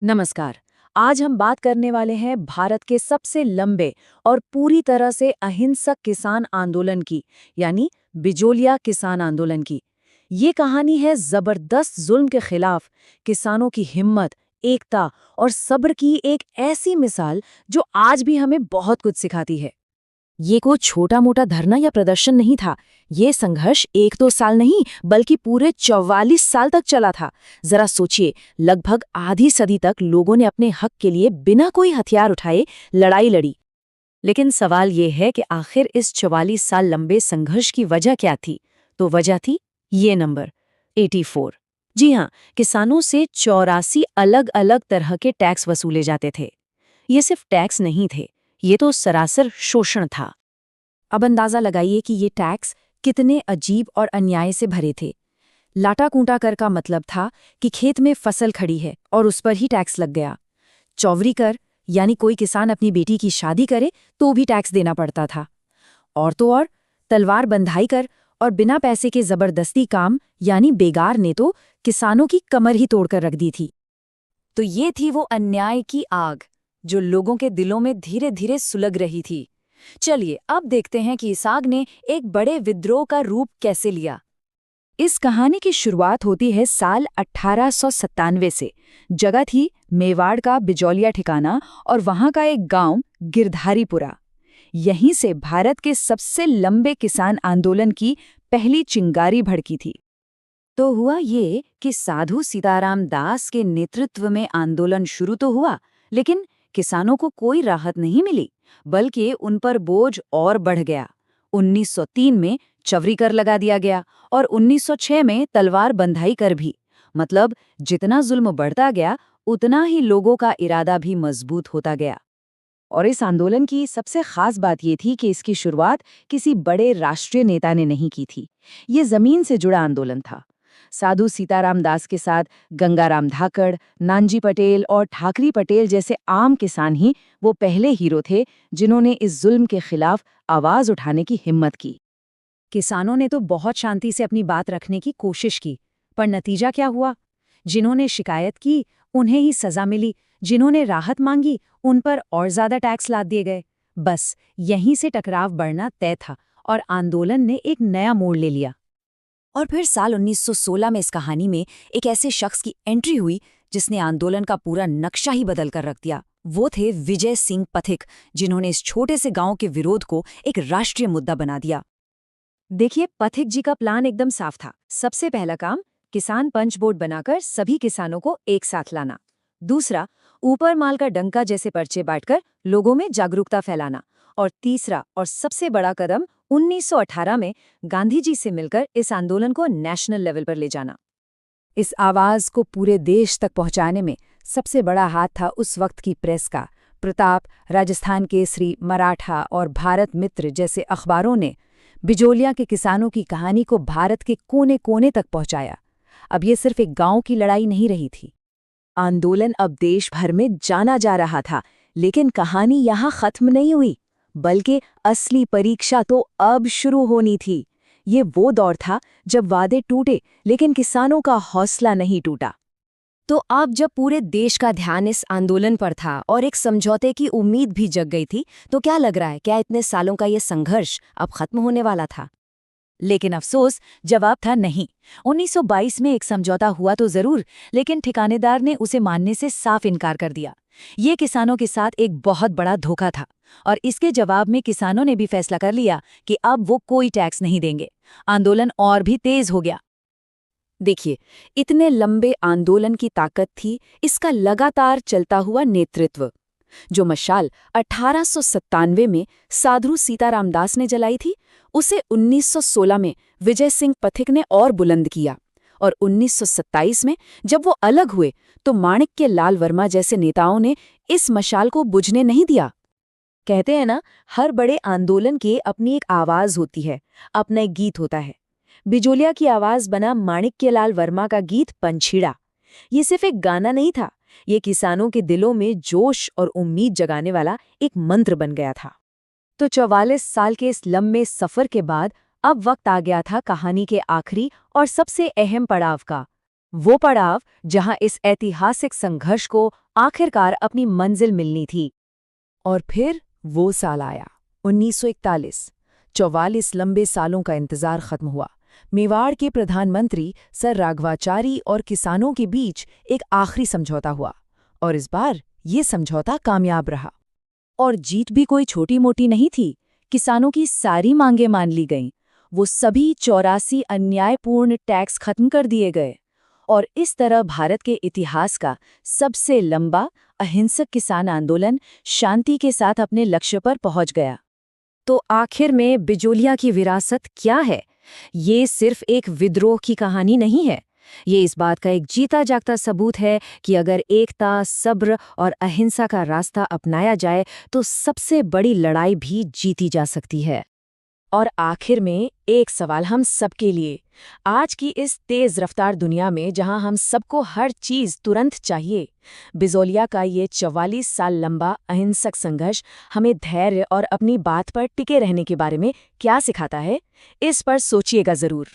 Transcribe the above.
नमस्कार। आज हम बात करने वाले हैं भारत के सबसे लंबे और पूरी तरह से अहिंसक किसान आंदोलन की, यानी बिजोलिया किसान आंदोलन की। ये कहानी है जबरदस्त जुल्म के खिलाफ किसानों की हिम्मत, एकता और सब्र की एक ऐसी मिसाल जो आज भी हमें बहुत कुछ सिखाती है। ये कोई छोटा मोटा धरना या प्रदर्शन नहीं था। ये संघर्ष एक दो साल नहीं बल्कि पूरे 44 साल तक चला था। जरा सोचिए, लगभग आधी सदी तक लोगों ने अपने हक के लिए बिना कोई हथियार उठाए लड़ाई लड़ी। लेकिन सवाल ये है कि आखिर इस 44 साल लंबे संघर्ष की वजह क्या थी? तो वजह थी ये नंबर 84। जी हाँ, किसानों से 84 अलग अलग तरह के टैक्स वसूले जाते थे। ये सिर्फ टैक्स नहीं थे, ये तो सरासर शोषण था। अब अंदाजा लगाइए कि ये टैक्स कितने अजीब और अन्याय से भरे थे। लाटा कूटा कर का मतलब था कि खेत में फसल खड़ी है और उस पर ही टैक्स लग गया। चौवरी कर, यानी कोई किसान अपनी बेटी की शादी करे तो भी टैक्स देना पड़ता था। और तो और तलवार बंधाई कर और बिना पैसे के जबरदस्ती काम, यानी बेगार ने तो किसानों की कमर ही तोड़कर रख दी थी। तो ये थी वो अन्याय की आग जो लोगों के दिलों में धीरे धीरे सुलग रही थी। चलिए अब देखते हैं कि इस आग ने एक बड़े विद्रोह का रूप कैसे लिया। इस कहानी की शुरुआत होती है साल 1897 से। जगह थी मेवाड़ का बिजौलिया ठिकाना और वहां का एक गांव गिरधारीपुरा। यहीं से भारत के सबसे लंबे किसान आंदोलन की पहली चिंगारी भड़की थी। तो हुआ ये कि साधु सीताराम दास के नेतृत्व में आंदोलन शुरू तो हुआ, लेकिन किसानों को कोई राहत नहीं मिली, बल्कि उन पर बोझ और बढ़ गया। 1903 में चवरी कर लगा दिया गया और 1906 में तलवार बंधाई कर भी। मतलब जितना जुल्म बढ़ता गया उतना ही लोगों का इरादा भी मजबूत होता गया। और इस आंदोलन की सबसे खास बात ये थी कि इसकी शुरुआत किसी बड़े राष्ट्रीय नेता ने नहीं की थी। ये जमीन से जुड़ा आंदोलन था। साधु सीताराम दास के साथ गंगाराम धाकड़, नानजी पटेल और ठाकरी पटेल जैसे आम किसान ही वो पहले हीरो थे जिन्होंने इस जुल्म के खिलाफ आवाज उठाने की हिम्मत की। किसानों ने तो बहुत शांति से अपनी बात रखने की कोशिश की, पर नतीजा क्या हुआ? जिन्होंने शिकायत की उन्हें ही सजा मिली, जिन्होंने राहत मांगी उन पर और ज्यादा टैक्स लाद दिए गए। बस यहीं से टकराव बढ़ना तय था और आंदोलन ने एक नया मोड़ ले लिया। और फिर साल 1916 में इस कहानी में एक ऐसे शख्स की एंट्री हुई जिसने आंदोलन का पूरा नक्शा ही बदल कर रख दिया। वो थे विजय सिंह पथिक, जिन्होंने इस छोटे से गांव के विरोध को एक राष्ट्रीय मुद्दा बना दिया। देखिए, पथिक जी का प्लान एकदम साफ था। सबसे पहला काम, किसान पंच बोर्ड बनाकर सभी किसानों को एक साथ लाना। दूसरा, ऊपर माल का डंका जैसे पर्चे बांटकर लोगों में जागरूकता फैलाना। और तीसरा और सबसे बड़ा कदम, 1918 में गांधी जी से मिलकर इस आंदोलन को नेशनल लेवल पर ले जाना। इस आवाज को पूरे देश तक पहुंचाने में सबसे बड़ा हाथ था उस वक्त की प्रेस का। प्रताप, राजस्थान केसरी, मराठा और भारत मित्र जैसे अखबारों ने बिजोलिया के किसानों की कहानी को भारत के कोने कोने तक पहुंचाया। अब ये सिर्फ एक गांव की लड़ाई नहीं रही थी। आंदोलन अब देश भर में जाना जा रहा था, लेकिन कहानी यहाँ खत्म नहीं हुई, बल्कि असली परीक्षा तो अब शुरू होनी थी। ये वो दौर था जब वादे टूटे लेकिन किसानों का हौसला नहीं टूटा। तो अब जब पूरे देश का ध्यान इस आंदोलन पर था और एक समझौते की उम्मीद भी जग गई थी, तो क्या लग रहा है, क्या इतने सालों का ये संघर्ष अब खत्म होने वाला था? लेकिन अफसोस, जवाब था नहीं। 1922 में एक समझौता हुआ तो जरूर, लेकिन ठिकानेदार ने उसे मानने से साफ इनकार कर दिया। ये किसानों के साथ एक बहुत बड़ा धोखा था और इसके जवाब में किसानों ने भी फैसला कर लिया कि अब वो कोई टैक्स नहीं देंगे। आंदोलन और भी तेज हो गया। देखिए, इतने लंबे आंदोलन की ताकत थी इसका लगातार चलता हुआ नेतृत्व। जो मशाल 1897 में साधु सीताराम दास ने जलाई थी, उसे 1916 में विजय सिंह पथिक ने और बुलंद किया। और 1927 में जब वो अलग हुए तो माणिक्य लाल वर्मा जैसे नेताओं ने इस मशाल को बुझने नहीं दिया। कहते हैं ना, हर बड़े आंदोलन की अपनी एक आवाज होती है, अपना एक गीत होता है। बिजोलिया की आवाज बना माणिक्यलाल वर्मा का गीत पंछीड़ा। ये सिर्फ एक गाना नहीं था, ये किसानों के दिलों में जोश और उम्मीद जगाने वाला एक मंत्र बन गया था। तो 44 साल के इस लंबे सफर के बाद अब वक्त आ गया था कहानी के आखिरी और सबसे अहम पड़ाव का। वो पड़ाव जहां इस ऐतिहासिक संघर्ष को आखिरकार अपनी मंजिल मिलनी थी। और फिर वो साल आया 1941। 44 लंबे सालों का इंतजार खत्म हुआ। मेवाड़ के प्रधानमंत्री सर राघवाचारी और किसानों के बीच एक आखिरी समझौता हुआ, और इस बार ये समझौता कामयाब रहा। और जीत भी कोई छोटी मोटी नहीं थी। किसानों की सारी मांगें मान ली गईं। वो सभी 84 अन्यायपूर्ण टैक्स खत्म कर दिए गए। और इस तरह भारत के इतिहास का सबसे लंबा अहिंसक किसान आंदोलन शांति के साथ अपने लक्ष्य पर पहुंच गया। तो आखिर में बिजोलिया की विरासत क्या है? ये सिर्फ एक विद्रोह की कहानी नहीं है। ये इस बात का एक जीता जागता सबूत है कि अगर एकता, सब्र और अहिंसा का रास्ता अपनाया जाए तो सबसे बड़ी लड़ाई भी जीती जा सकती है। और आखिर में एक सवाल हम सबके लिए। आज की इस तेज रफ्तार दुनिया में जहां हम सबको हर चीज तुरंत चाहिए, बिजोलिया का ये 44 साल लंबा अहिंसक संघर्ष हमें धैर्य और अपनी बात पर टिके रहने के बारे में क्या सिखाता है? इस पर सोचिएगा जरूर।